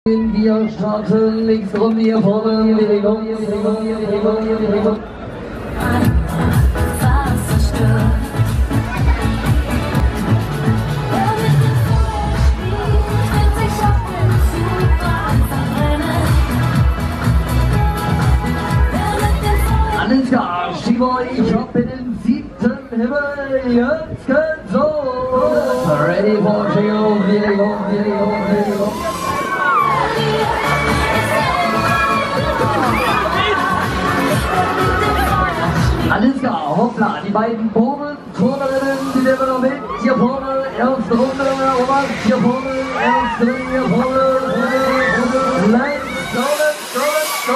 Wir starten links rum hier vorne. Alles klar, schieb euch ab in den 7. Himmel, jetzt geht's los! Ready for Geo, here go. Alles klar, hoppla, die beiden Turnerinnen, die nehmen wir noch mit. Hier vorne, erste Runde, Robert, hier vorne, erste Runde, hier vorne. Let's go!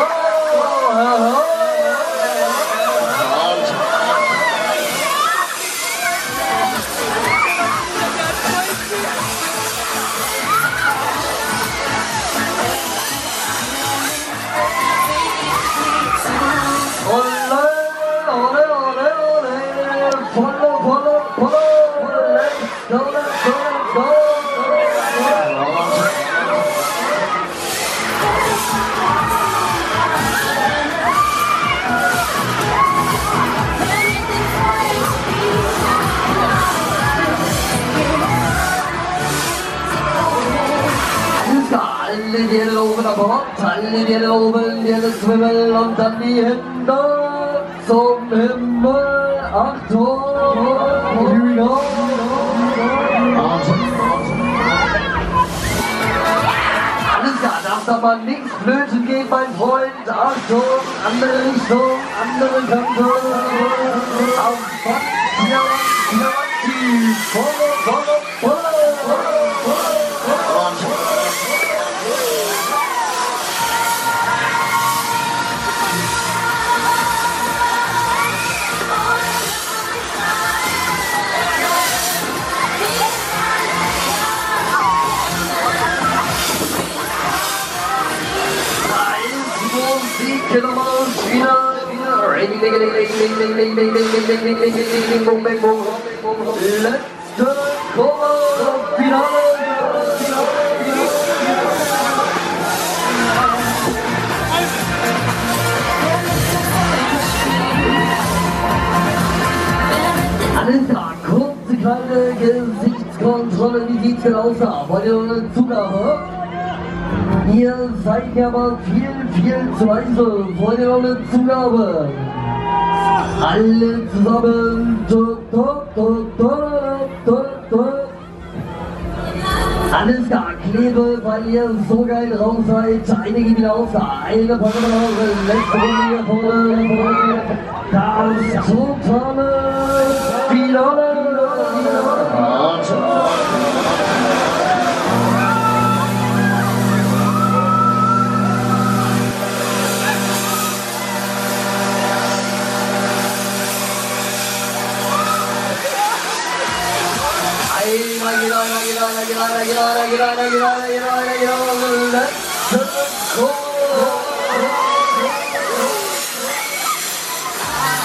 Alle die loben am Bord, alle die loben, die das Himmel und dann die Hände zum Himmel. Achtung, here we go. Alles klar, darf da mal nichts flöten gehen, mein Freund. Achtung, andere Richtung, andere Kante. Auf Band, tief, volle. Letzte Kurve, Finale. Alles klar, kurze kleine Gesichtskontrolle, wie sieht's denn aus? Wollt ihr eine Zugabe? Ihr seid ja mal viel zu leise. Wollt ihr noch eine Zugabe? Alle zusammen. Alles klar, Kleve, weil ihr so geil drauf seid. Einige wieder auf da. Eine Parade, letzte Runde hier vorne. Das totale Finale.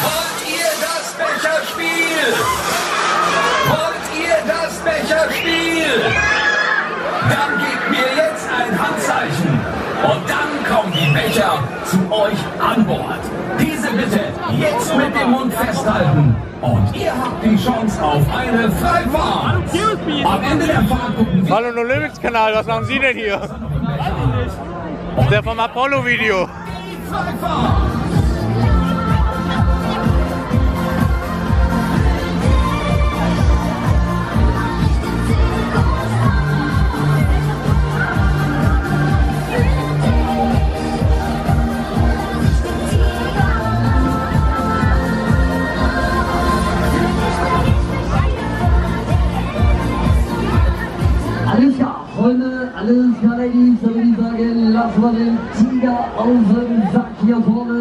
Wollt ihr das Becherspiel? Wollt ihr das Becherspiel? Dann gebt mir jetzt ein Handzeichen und dann kommen die Becher zu euch an Bord. Diese bitte jetzt mit dem Mund festhalten. Und ihr habt die Chance auf eine Freifahrt. Am Ende der Fahrt gucken wir... Hallo, Olympics-Kanal, was machen Sie denn hier? Der vom Apollo-Video. Freifahrt! Alles klar, Ladies, würde ich sagen, lassen wir den Tiger auf den Sack hier vorne.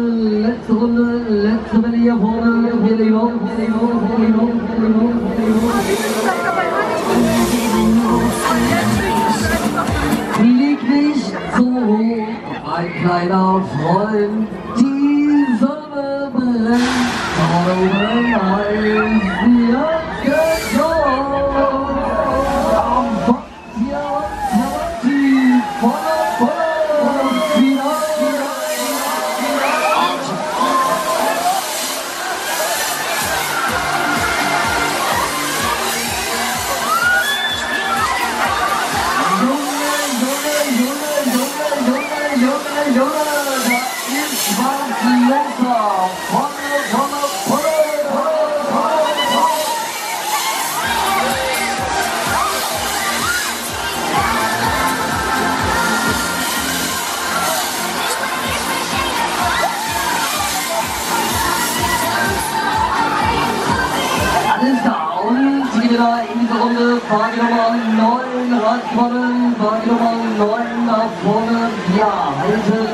Letzte Runde, letzte Welle hier vorne. Flieg nicht so hoch, mein kleiner Freund. Die Sonne brennt, oben heiß, jetzt geht's los. Am Bock hier und tief, voller Alles klar, und wieder in dieser Runde Fahrt Nummer 9 hat gewonnen, Fahrt Nummer 9 nach vorne, ja, halten.